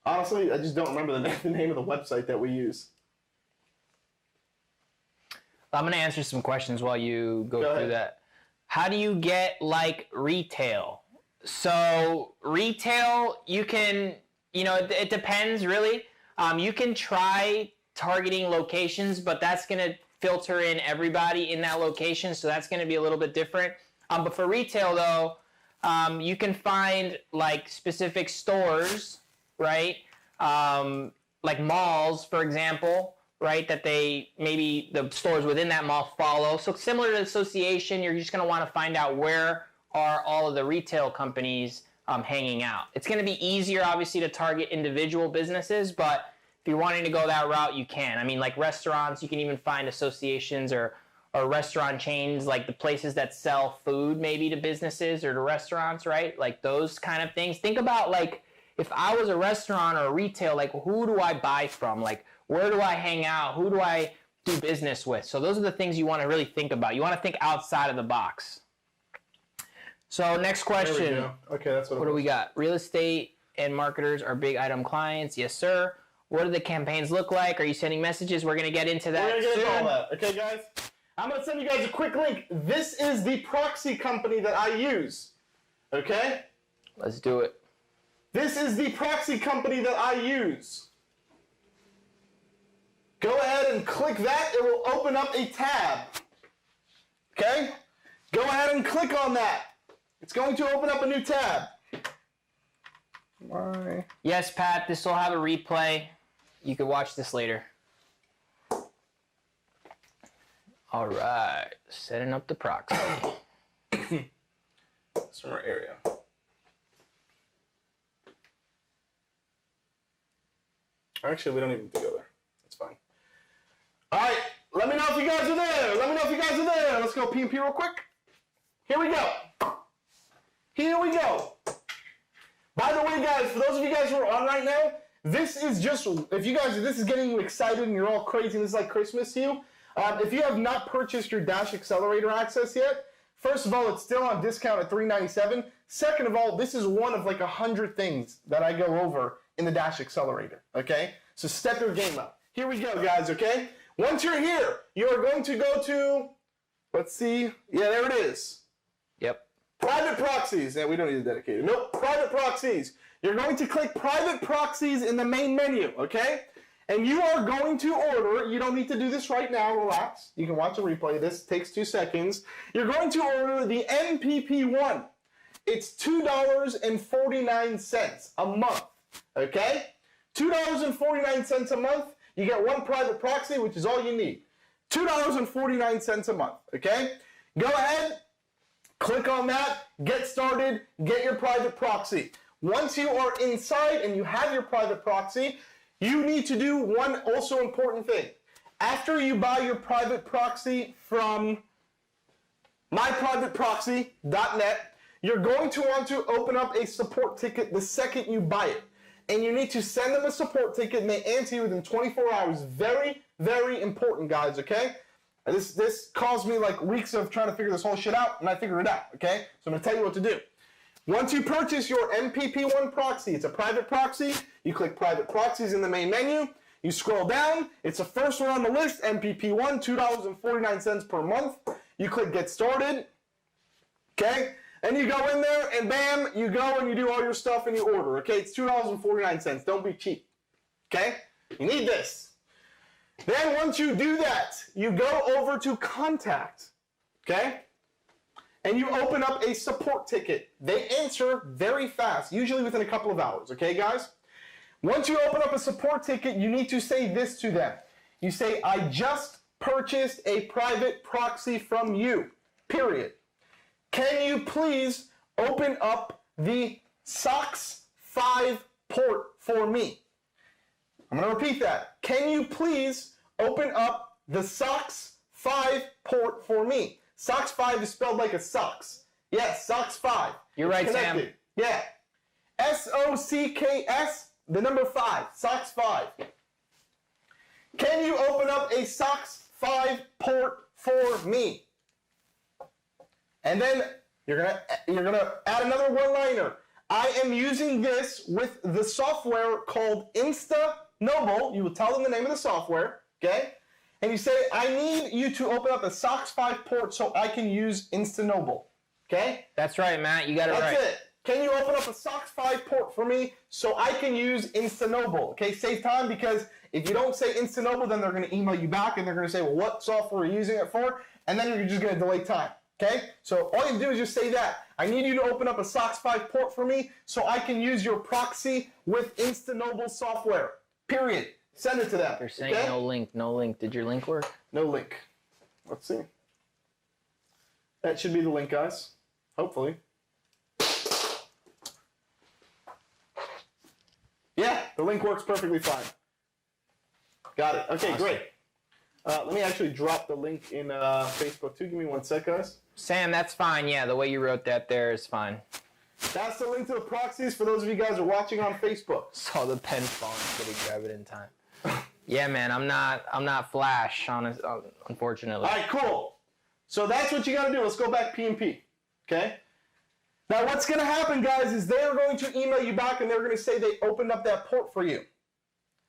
Honestly, I just don't remember the name of the website that we use. I'm going to answer some questions while you go through that. How do you get like retail? So retail, you can, it depends really. You can try targeting locations, but that's going to filter in everybody in that location. So that's going to be a little bit different. But for retail though, you can find like specific stores, right? Like malls, for example, right? That maybe the stores within that mall follow. So similar to association, you're just going to want to find out where are all of the retail companies hanging out. It's going to be easier, obviously, to target individual businesses, but if you're wanting to go that route, you can. I mean, like restaurants, you can even find associations or restaurant chains, like the places that sell food maybe to businesses or to restaurants, right? Like those kind of things. Think about like, if I was a restaurant or a retail, like who do I buy from? Like where do I hang out? Who do I do business with? So those are the things you want to really think about. You want to think outside of the box. So next question. There we go. Okay, that's what do we got? Real estate and marketers are big item clients. Yes, sir. What do the campaigns look like? Are you sending messages? We're going to get into that We're going to get into all soon. that. Okay, guys? I'm going to send you guys a quick link. This is the proxy company that I use. Okay? Let's do it. This is the proxy company that I use. Go ahead and click that. It will open up a tab. Okay? Go ahead and click on that. It's going to open up a new tab. Why? Yes, Pat, this will have a replay. You can watch this later. All right, setting up the proxy. Summer area. Actually, we don't even need to go there. That's fine. All right, let me know if you guys are there. Let me know if you guys are there. Let's go P&P real quick. Here we go. Here we go. By the way, guys, for those of you guys who are on right now, this is just, if you guys, this is getting you excited and you're all crazy and this is like Christmas to you, if you have not purchased your Dash Accelerator access yet, first of all, it's still on discount at $397. Second of all, this is one of like 100 things that I go over in the Dash Accelerator, okay? So step your game up. Here we go, guys, okay? Once you're here, you are going to go to, let's see, yeah, there it is. Yep. Private proxies. Yeah, we don't need to dedicate it. Nope, private proxies. You're going to click private proxies in the main menu, okay? And you are going to order, you don't need to do this right now, relax. You can watch a replay. This takes 2 seconds. You're going to order the MPP1. It's $2.49 a month, okay? $2.49 a month. You get one private proxy, which is all you need. $2.49 a month, okay? Go ahead. Click on that, get started, get your private proxy. Once you are inside and you have your private proxy, you need to do one also important thing. After you buy your private proxy from myprivateproxy.net, you're going to want to open up a support ticket the second you buy it. And you need to send them a support ticket and they answer you within 24 hours. Very, very important, guys, okay? This caused me like weeks of trying to figure this whole shit out, and I figured it out, okay? So I'm going to tell you what to do. Once you purchase your MPP1 proxy, it's a private proxy, you click private proxies in the main menu, you scroll down, it's the first one on the list, MPP1, $2.49 per month. You click get started, okay? And you go in there, and bam, you go and you do all your stuff and you order, okay? It's $2.49, don't be cheap, okay? You need this. Then once you do that, you go over to contact, okay? And you open up a support ticket. They answer very fast, usually within a couple of hours, okay, guys? Once you open up a support ticket, you need to say this to them. You say, I just purchased a private proxy from you, period. Can you please open up the SOX 5 port for me? I'm going to repeat that. Can you please open up the SOX 5 port for me? SOX 5 is spelled like a socks. Yes, SOX 5. You're right, Sam. Yeah. SOCKS, the number 5. SOX 5. Can you open up a SOX 5 port for me? And then you're gonna add another one-liner. I am using this with the software called InstaNoble. You will tell them the name of the software, okay? And you say, I need you to open up a SOX 5 port so I can use InstaNoble, okay? That's right, Matt. You got it right. That's it. Can you open up a SOX 5 port for me so I can use InstaNoble? Okay, save time, because if you don't say InstaNoble, then they're going to email you back and they're going to say, well, what software are you using it for? And then you're just going to delay time. Okay? So all you do is just say that. I need you to open up a SOX 5 port for me so I can use your proxy with InstaNoble software. Period. Send it to them. They're saying no link, no link. Did your link work? No link. Let's see. That should be the link, guys. Hopefully. Yeah, the link works perfectly fine. Got it. Okay, awesome. Great. Let me actually drop the link in Facebook too. Give me 1 sec, guys. Sam, that's fine. Yeah, the way you wrote that there is fine. That's the link to the proxies for those of you guys who are watching on Facebook. Saw the pen falling, couldn't grab it in time. Yeah, man, I'm not Flash, unfortunately. All right, cool. So that's what you got to do. Let's go back P&P. Okay. Now, what's going to happen, guys, is they're going to email you back and they're going to say they opened up that port for you.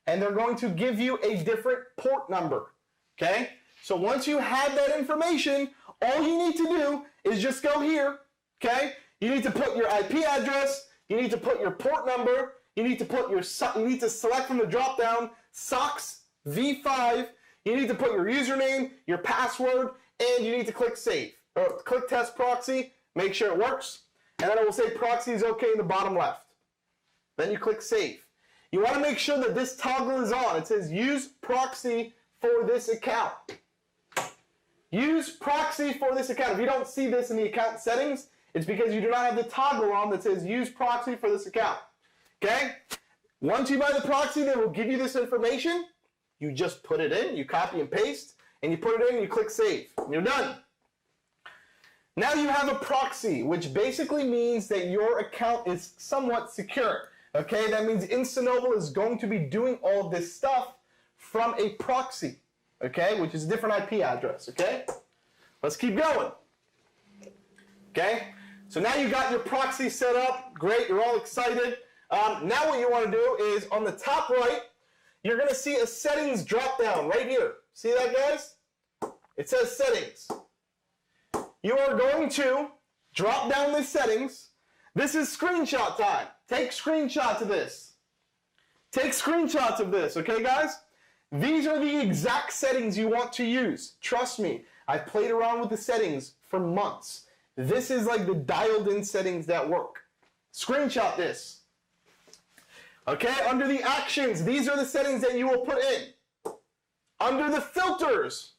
And they're going to give you a different port number. Okay? So once you have that information, all you need to do is just go here. Okay? You need to put your IP address. You need to put your port number. You need to select from the drop down SOX V5. You need to put your username, your password, and you need to click save. Or click test proxy. Make sure it works. And then it will say proxy is okay in the bottom left. Then you click save. You want to make sure that this toggle is on. It says use proxy for this account. Use proxy for this account. If you don't see this in the account settings, it's because you do not have the toggle on that says use proxy for this account. Okay? Once you buy the proxy, they will give you this information. You just put it in, you copy and paste, and you put it in and you click save. And you're done. Now you have a proxy, which basically means that your account is somewhat secure. Okay, that means InstaNoble is going to be doing all of this stuff from a proxy, okay, which is a different IP address, okay? Let's keep going. Okay, so now you got your proxy set up. Great, you're all excited. Now what you want to do is on the top right, you're going to see a settings drop down right here. See that, guys? It says settings. You are going to drop down the settings. This is screenshot time. Take screenshots of this. Take screenshots of this, okay, guys? These are the exact settings you want to use. Trust me, I've played around with the settings for months. This is like the dialed-in settings that work. Screenshot this. Okay, under the actions, these are the settings that you will put in. Under the filters,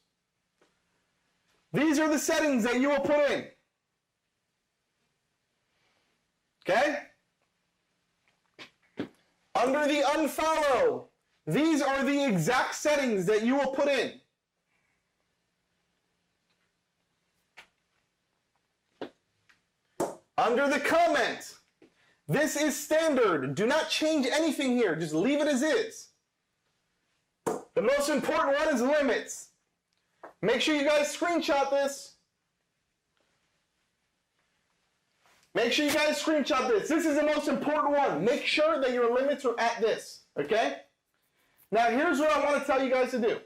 these are the settings that you will put in. Okay? Under the unfollow, these are the exact settings that you will put in. Under the comment, this is standard. Do not change anything here. Just leave it as is. The most important one is limits. Make sure you guys screenshot this. Make sure you guys screenshot this. This is the most important one. Make sure that your limits are at this, okay? Now, here's what I want to tell you guys to do.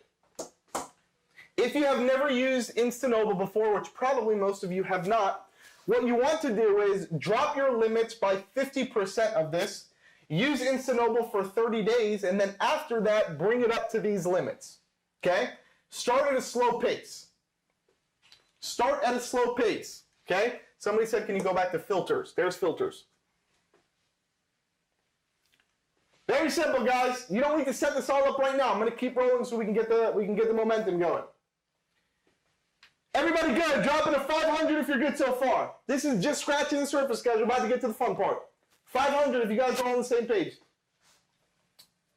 If you have never used InstaNoble before, which probably most of you have not, what you want to do is drop your limits by 50% of this, use InstaNoble for 30 days, and then after that, bring it up to these limits, okay? Start at a slow pace. Start at a slow pace, okay? Somebody said, can you go back to filters? There's filters. Very simple, guys. You don't need to set this all up right now. I'm going to keep rolling so we can get the momentum going. Everybody good. Drop in a 500 if you're good so far. This is just scratching the surface, guys. We're about to get to the fun part. 500 if you guys are all on the same page.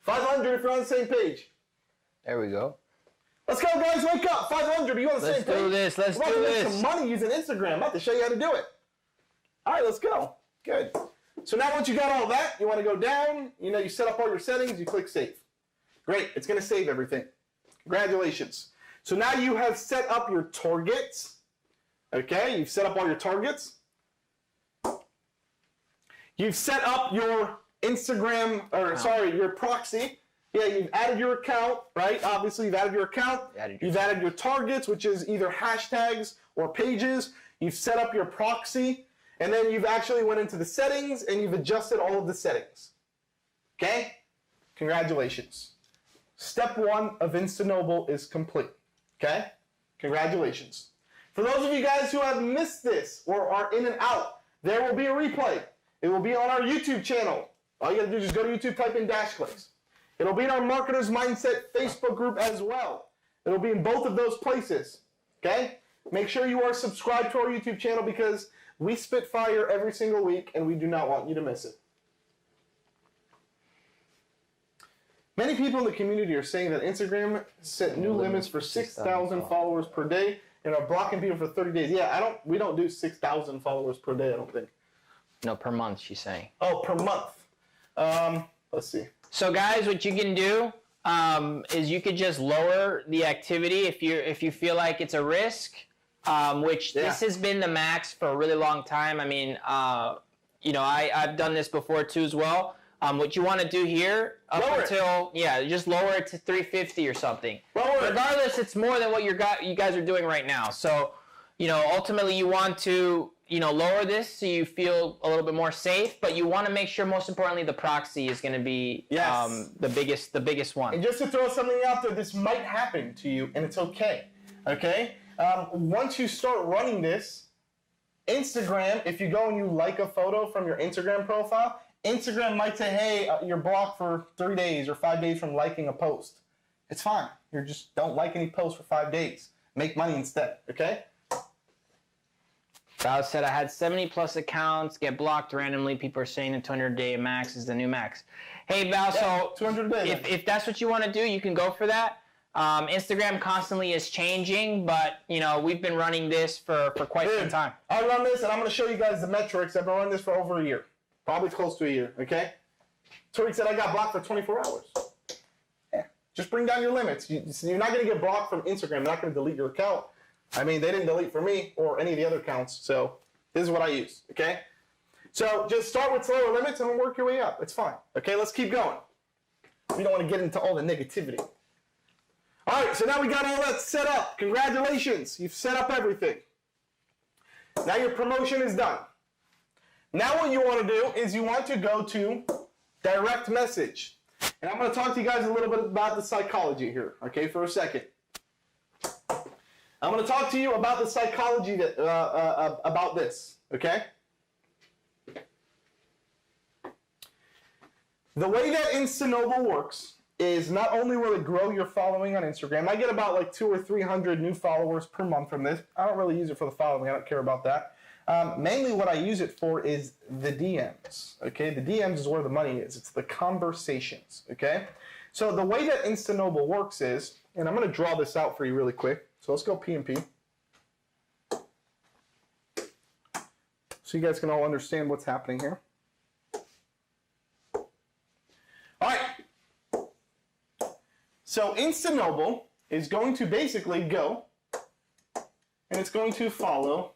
500 if you're on the same page. There we go. Let's go, guys. Wake up. 500. Are you on the same page? Let's do this. Let's do this. We're about to make some money using Instagram. I'm about to show you how to do it. All right, let's go. Good. So now once you got all that, you want to go down. You know, you set up all your settings. You click save. Great. It's going to save everything. Congratulations. So now you have set up your targets. Okay, you've set up all your targets. You've set up your Instagram, your proxy. Yeah, you've added your account, right? Obviously, you've added your account. You've added your targets, which is either hashtags or pages. You've set up your proxy, and then you've actually went into the settings, and you've adjusted all of the settings. Okay? Congratulations. Step 1 of InstaNoble is complete. Okay? Congratulations. For those of you guys who have missed this or are in and out, there will be a replay. It will be on our YouTube channel. All you got to do is just go to YouTube, type in DashClicks. It'll be in our Marketers Mindset Facebook group as well. It'll be in both of those places. Okay? Make sure you are subscribed to our YouTube channel because we spit fire every single week and we do not want you to miss it. Many people in the community are saying that Instagram set new limits for 6,000 followers per day and are blocking people for 30 days. Yeah, we don't do 6,000 followers per day, I don't think. No, per month, she's saying. Oh, per month. Let's see. So guys, what you can do is you could just lower the activity if you feel like it's a risk, which this has been the max for a really long time. I mean, I've done this before too as well. What you want to do here, just lower it to 350 or something. Regardless, it's more than what you guys are doing right now. So, ultimately you want to, lower this so you feel a little bit more safe, but you want to make sure, most importantly, the proxy is going to be the biggest one. And just to throw something out there, this might happen to you, and it's okay. Okay? Once you start running this, Instagram, if you go and you like a photo from your Instagram profile, Instagram might say, hey, you're blocked for 3 days or 5 days from liking a post. It's fine. You just don't like any posts for 5 days. Make money instead, okay? Val said, I had 70 plus accounts get blocked randomly. People are saying the 200-day max is the new max. Hey, Val, so 200 days. If that's what you want to do, you can go for that. Instagram constantly is changing, but, we've been running this for quite some time. I run this, and I'm going to show you guys the metrics. I've been running this for over a year. Probably close to a year, okay? Tariq said I got blocked for 24 hours. Yeah. Just bring down your limits. You're not going to get blocked from Instagram. They're not going to delete your account. I mean, they didn't delete for me or any of the other accounts, so this is what I use, okay? So just start with slower limits and work your way up. It's fine, okay? Let's keep going. We don't want to get into all the negativity. All right, so now we got all that set up. Congratulations. You've set up everything. Now your promotion is done. Now what you want to do is you want to go to direct message. And I'm going to talk to you guys a little bit about the psychology here, okay, for a second. I'm going to talk to you about the psychology about this, okay? The way that InstaNoble works is not only will it grow your following on Instagram. I get about like 200 or 300 new followers per month from this. I don't really use it for the following. I don't care about that. Mainly what I use it for is the DMs, okay? The DMs is where the money is. It's the conversations, okay? So the way that InstaNoble works is, and I'm going to draw this out for you really quick. So let's go P&P. So you guys can all understand what's happening here. All right. So InstaNoble is going to basically go, and it's going to follow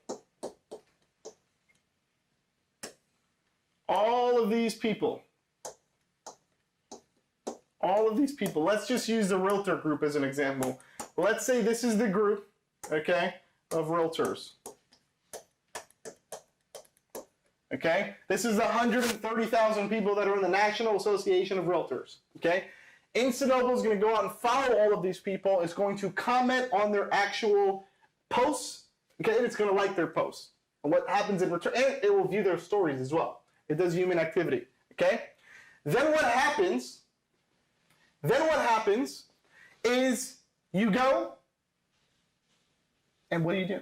all of these people. All of these people. Let's just use the realtor group as an example. Let's say this is the group, okay, of realtors. Okay? This is the 130,000 people that are in the National Association of Realtors. Okay? InstaNoble is going to go out and follow all of these people. It's going to comment on their actual posts. Okay? And it's going to like their posts. And what happens in return, and it will view their stories as well. It does human activity. Okay? Then what happens is you go, and what do?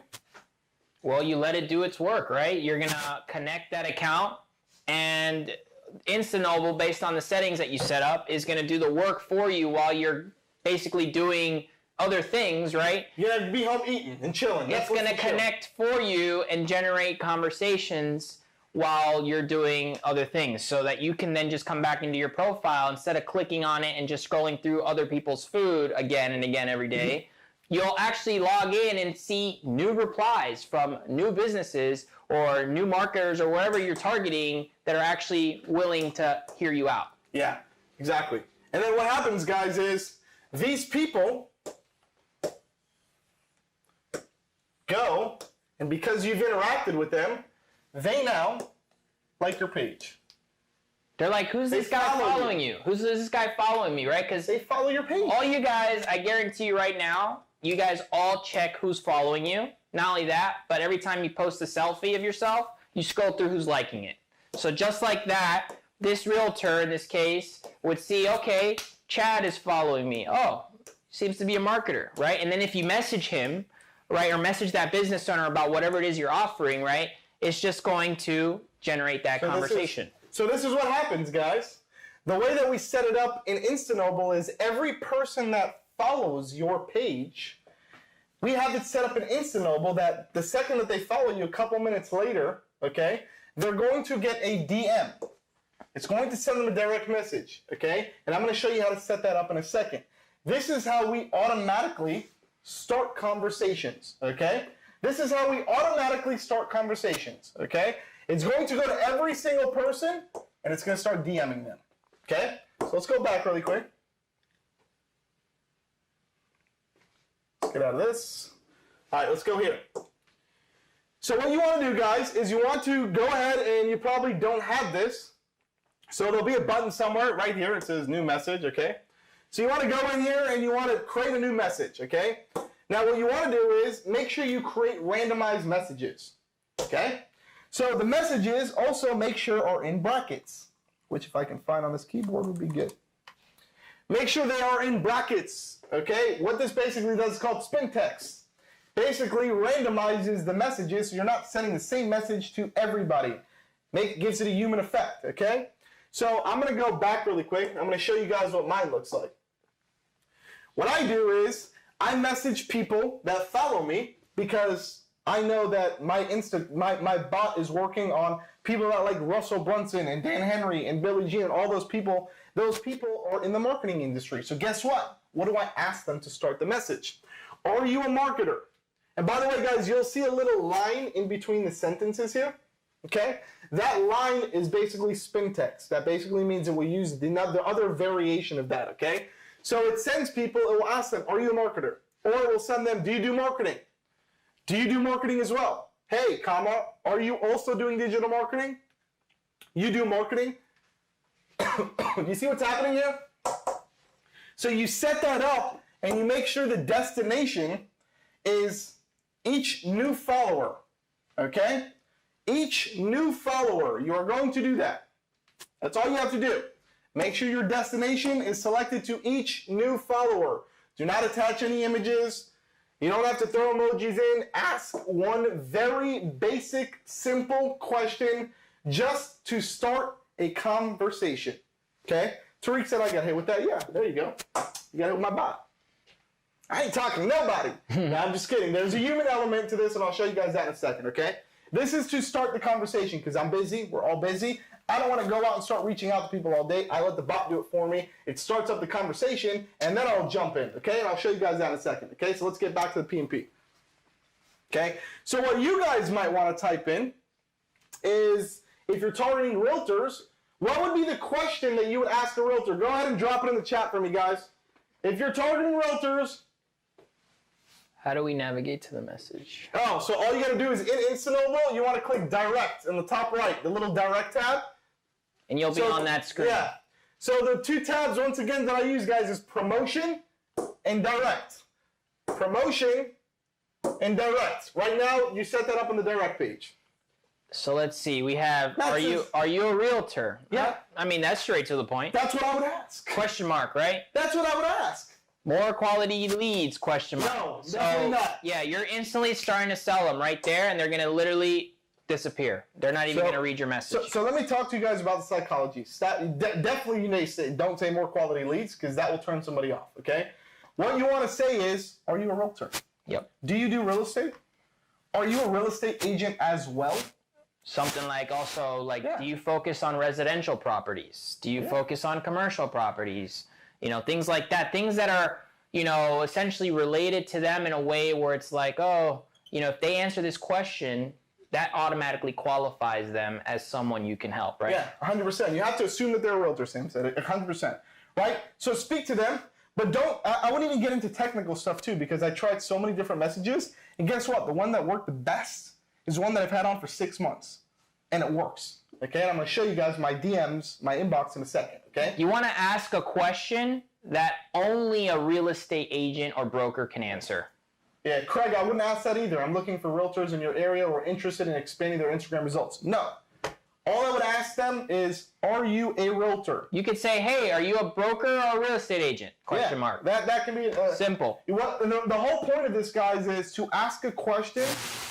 Well, you let it do its work, right? You're going to connect that account, and InstaNoble, based on the settings that you set up, is going to do the work for you while you're basically doing other things, right? You're going to be home eating and chilling. It's going to connect for you and generate conversations while you're doing other things, so that you can then just come back into your profile instead of clicking on it and just scrolling through other people's food again and again every day. you'll actually log in and see new replies from new businesses or new marketers or wherever you're targeting that are actually willing to hear you out. Yeah, exactly. And then what happens, guys, is these people go, and because you've interacted with them, they now like your page. They're like, who's this guy following you? Who's this guy following me, right? Because they follow your page. All you guys, I guarantee you right now, you guys all check who's following you. Not only that, but every time you post a selfie of yourself, you scroll through who's liking it. So just like that, this realtor in this case would see, okay, Chad is following me. Oh, seems to be a marketer, right? And then if you message him, right, or message that business owner about whatever it is you're offering, right, it's just going to generate that conversation. So this is what happens, guys. The way that we set it up in InstaNoble is every person that follows your page, we have it set up in InstaNoble that the second that they follow you a couple minutes later, okay, they're going to get a DM. It's going to send them a direct message, okay? And I'm going to show you how to set that up in a second. This is how we automatically start conversations, okay? This is how we automatically start conversations, okay? It's going to go to every single person, and it's going to start DMing them, okay? So let's go back really quick. Let's get out of this. All right, let's go here. So what you want to do, guys, is you want to go ahead, and you probably don't have this, so there'll be a button somewhere right here. It says new message, okay? So you want to go in here, and you want to create a new message, okay? Now what you want to do is make sure you create randomized messages, okay? So the messages also make sure are in brackets, which if I can find on this keyboard would be good. Make sure they are in brackets, okay? What this basically does is called spin text. Basically randomizes the messages so you're not sending the same message to everybody. Gives it a human effect, okay? So I'm going to go back really quick. I'm going to show you guys what mine looks like. What I do is I message people that follow me because I know that my bot is working on people that like Russell Brunson and Dan Henry and Billie Jean and all those people. Those people are in the marketing industry. So guess what? What do I ask them to start the message? Are you a marketer? And by the way, guys, you'll see a little line in between the sentences here. Okay? That line is basically spin text. That basically means it will use the other variation of that, okay? So it sends people, it will ask them, are you a marketer? Or it will send them, do you do marketing? Do you do marketing as well? Hey, comma, are you also doing digital marketing? You do marketing? You see what's happening here? So you set that up and you make sure the destination is each new follower, okay? Each new follower, you are going to do that. That's all you have to do. Make sure your destination is selected to each new follower. Do not attach any images. You don't have to throw emojis in. Ask one very basic, simple question just to start a conversation. Okay? Tariq said I got hit with that. Yeah, there you go. You got hit with my bot. I ain't talking to nobody. No, I'm just kidding. There's a human element to this, and I'll show you guys that in a second, okay? This is to start the conversation because I'm busy. We're all busy. I don't want to go out and start reaching out to people all day. I let the bot do it for me. It starts up the conversation, and then I'll jump in, okay? And I'll show you guys that in a second, okay? So let's get back to the P&P. Okay? So what you guys might want to type in is, if you're targeting realtors, what would be the question that you would ask a realtor? Go ahead and drop it in the chat for me, guys. If you're targeting realtors... How do we navigate to the message? Oh, so all you got to do is in InstaNoble, you want to click Direct in the top right, the little Direct tab. And you'll be on that screen. Yeah. So the two tabs, once again, that I use, guys, is Promotion and Direct. Promotion and Direct. Right now, you set that up on the Direct page. So let's see. We have, are you a realtor? Yeah. I mean, that's straight to the point. That's what I would ask. Question mark, right? That's what I would ask. More quality leads, question mark. No, definitely not. Yeah, you're instantly starting to sell them right there, and they're going to literally disappear. They're not even going to read your message. So let me talk to you guys about the psychology. Definitely, you need to say, don't say more quality leads, because that will turn somebody off, okay? What you want to say is, are you a realtor? Yep. Do you do real estate? Are you a real estate agent as well? Something like also, like, do you focus on residential properties? Do you focus on commercial properties? You know, things like that. Things that are essentially related to them in a way where it's like, oh, if they answer this question, that automatically qualifies them as someone you can help, right? Yeah, 100%. You have to assume that they're a realtor, Sam said it, 100%, right? So speak to them, but I wouldn't even get into technical stuff too, because I tried so many different messages, and guess what? The one that worked the best is one that I've had on for 6 months, and it works, okay? And I'm going to show you guys my DMs, my inbox in a second, okay? You want to ask a question that only a real estate agent or broker can answer. Yeah, Craig, I wouldn't ask that either. I'm looking for realtors in your area who are interested in expanding their Instagram results. No. All I would ask them is, are you a realtor? You could say, hey, are you a broker or a real estate agent? Question mark. That can be... simple. The whole point of this, guys, is to ask a question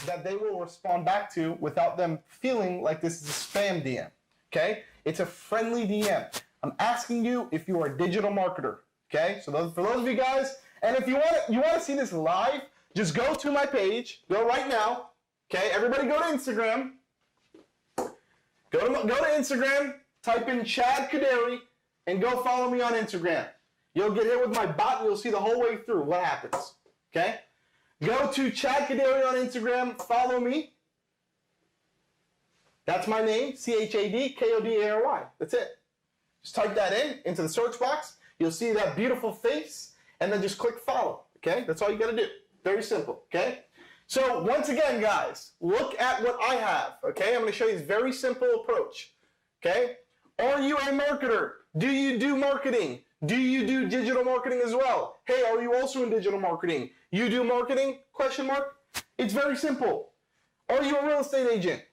that they will respond back to without them feeling like this is a spam DM, okay? It's a friendly DM. I'm asking you if you are a digital marketer, okay? So for those of you guys, and if you want to see this live, just go to my page. Go right now. Okay, everybody go to Instagram. Go to Instagram. Type in Chad Kaderi and go follow me on Instagram. You'll get hit with my bot and you'll see the whole way through what happens. Okay? Go to Chad Kaderi on Instagram. Follow me. That's my name. ChadKodary. That's it. Just type that into the search box. You'll see that beautiful face and then just click follow. Okay? That's all you got to do. Very simple, okay? So once again, guys, look at what I have, okay? I'm going to show you this very simple approach, okay? Are you a marketer? Do you do marketing? Do you do digital marketing as well? Hey, are you also in digital marketing? You do marketing? Question mark. It's very simple. Are you a real estate agent?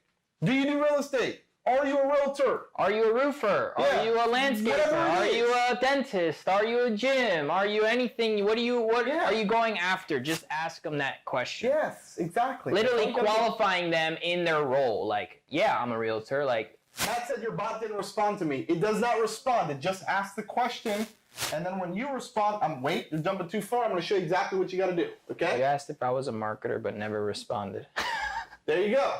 Do you do real estate? Are you a realtor? Are you a roofer? Yeah. Are you a landscaper? Are you a dentist? Are you a gym? Are you anything? What are you going after? Just ask them that question. Yes, exactly. Literally qualifying them in their role. Like, yeah, I'm a realtor. Like, Matt said your bot didn't respond to me. It does not respond. It just asks the question, and then when you respond, wait, you're jumping too far. I'm going to show you exactly what you got to do, okay? You asked if I was a marketer, but never responded. There you go.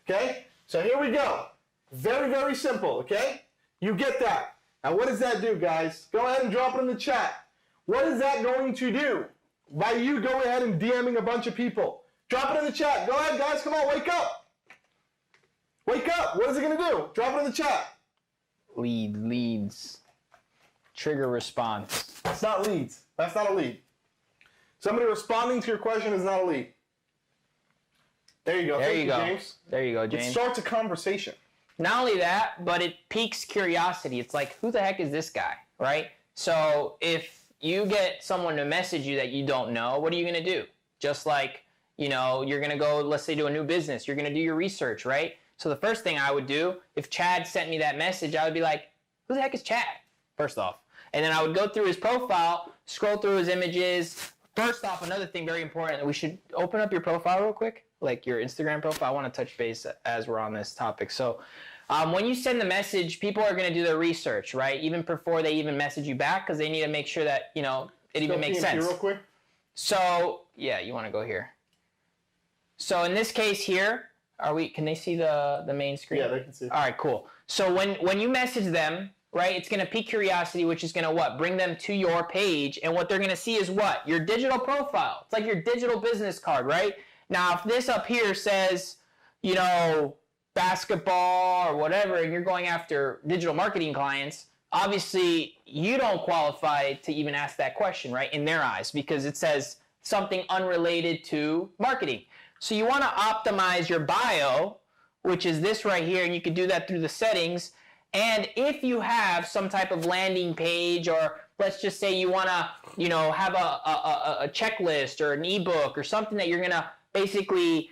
Okay? So here we go. Very, very simple, okay? You get that. Now, what does that do, guys? Go ahead and drop it in the chat. What is that going to do by you going ahead and DMing a bunch of people? Drop it in the chat. Go ahead, guys. Come on, wake up. Wake up. What is it going to do? Drop it in the chat. Leads. Trigger response. It's not leads. That's not a lead. Somebody responding to your question is not a lead. There you go. Thank you, James. There you go, James. It starts a conversation. Not only that, but it piques curiosity. It's like, who the heck is this guy, right? So if you get someone to message you that you don't know, what are you going to do? Just like, you're going to go, let's say, to a new business. You're going to do your research, right? So the first thing I would do, if Chad sent me that message, I would be like, who the heck is Chad? First off. And then I would go through his profile, scroll through his images. First off, another thing very important, we should open up your profile real quick, like your Instagram profile. I want to touch base as we're on this topic. So when you send the message, people are going to do their research, right? Even before they even message you back, because they need to make sure that, it even makes sense. Real quick. So, yeah, you want to go here. So in this case here, can they see the main screen? Yeah, they can see. All right, cool. So when you message them, right, it's going to pique curiosity, which is going to what? Bring them to your page. And what they're going to see is what? Your digital profile. It's like your digital business card, right? Now, if this up here says, basketball or whatever, and you're going after digital marketing clients, obviously you don't qualify to even ask that question, right, in their eyes, because it says something unrelated to marketing. So you want to optimize your bio, which is this right here, and you can do that through the settings. And if you have some type of landing page, or let's just say you want to, have a checklist or an ebook or something that you're going to basically,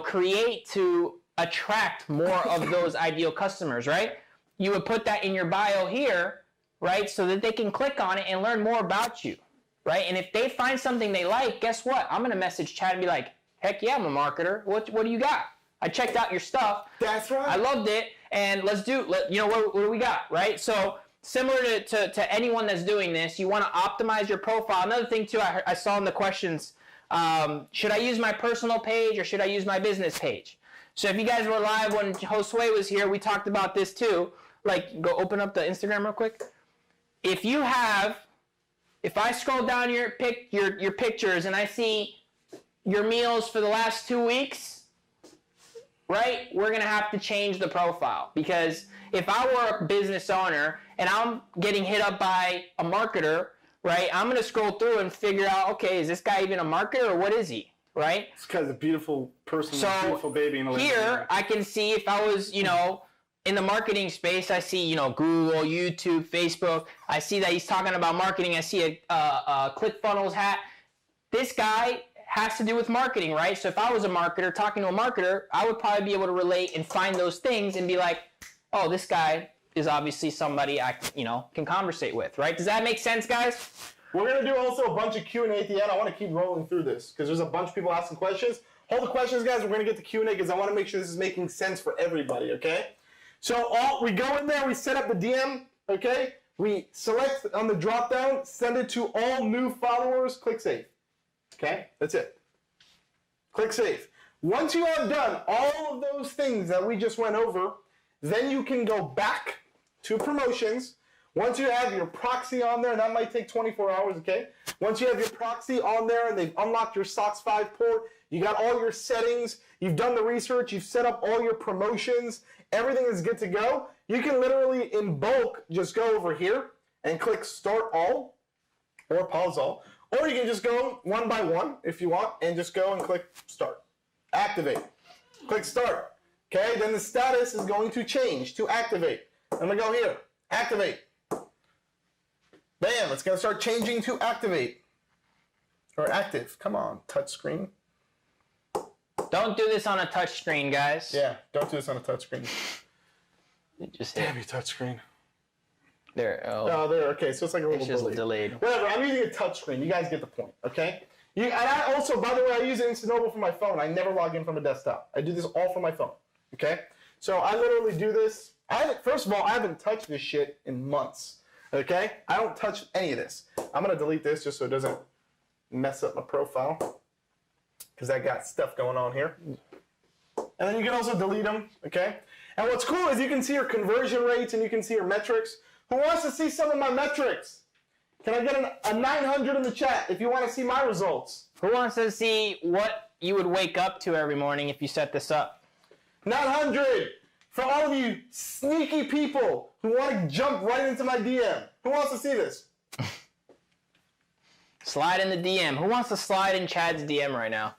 create to attract more of those ideal customers, right? You would put that in your bio here, right? So that they can click on it and learn more about you, right? And if they find something they like, guess what? I'm going to message Chad and be like, heck yeah, I'm a marketer. What do you got? I checked out your stuff. That's right. I loved it. And what do we got, right? So similar to anyone that's doing this, you want to optimize your profile. Another thing too, I saw in the questions, should I use my personal page or should I use my business page? So if you guys were live when Josue was here, we talked about this too. Like, go open up the Instagram real quick. If you have if I scroll down your pictures and I see your meals for the last 2 weeks, right? We're going to have to change the profile, because if I were a business owner and I'm getting hit up by a marketer, right? I'm going to scroll through and figure out, okay, is this guy even a marketer or what is he, right? This guy's a beautiful person, a beautiful baby. Here, I can see if I was, in the marketing space, I see, Google, YouTube, Facebook. I see that he's talking about marketing. I see a ClickFunnels hat. This guy has to do with marketing, right? So if I was a marketer talking to a marketer, I would probably be able to relate and find those things and be like, oh, this guy is obviously somebody I, can conversate with, right? Does that make sense, guys? We're going to do also a bunch of Q&A at the end. I want to keep rolling through this because there's a bunch of people asking questions. Hold the questions, guys. We're going to get to Q&A because I want to make sure this is making sense for everybody, okay? So we go in there, we set up the DM, okay? We select on the drop-down, send it to all new followers, click Save. Okay? That's it. Click Save. Once you have done all of those things that we just went over, then you can go back to promotions. Once you have your proxy on there, and that might take 24 hours, okay? Once you have your proxy on there and they've unlocked your SOX 5 port, you got all your settings, you've done the research, you've set up all your promotions, everything is good to go, you can literally in bulk just go over here and click Start All or Pause All, or you can just go one by one if you want and just go and click Start. Activate. Click Start. Okay, then the status is going to change to Activate. I'm going to go here. Activate. Bam, it's going to start changing to Activate. Or Active. Come on, touch screen. Don't do this on a touch screen, guys. Yeah, don't do this on a touch screen. Just hit. Damn you, touch screen. There. Oh, there. Okay, so it's like a little just delayed. Whatever, I'm using a touch screen. You guys get the point, okay? And I also, by the way, I use Instant Mobile for my phone. I never log in from a desktop. I do this all from my phone, okay? So I literally do this. First of all, I haven't touched this shit in months, okay? I don't touch any of this. I'm going to delete this just so it doesn't mess up my profile because I got stuff going on here. And then you can also delete them, okay? And what's cool is you can see your conversion rates and you can see your metrics. Who wants to see some of my metrics? Can I get a 900 in the chat if you want to see my results? Who wants to see what you would wake up to every morning if you set this up? 900 for all of you sneaky people who want to jump right into my DM. Who wants to see this? Slide in the DM. Who wants to slide in Chad's DM right now?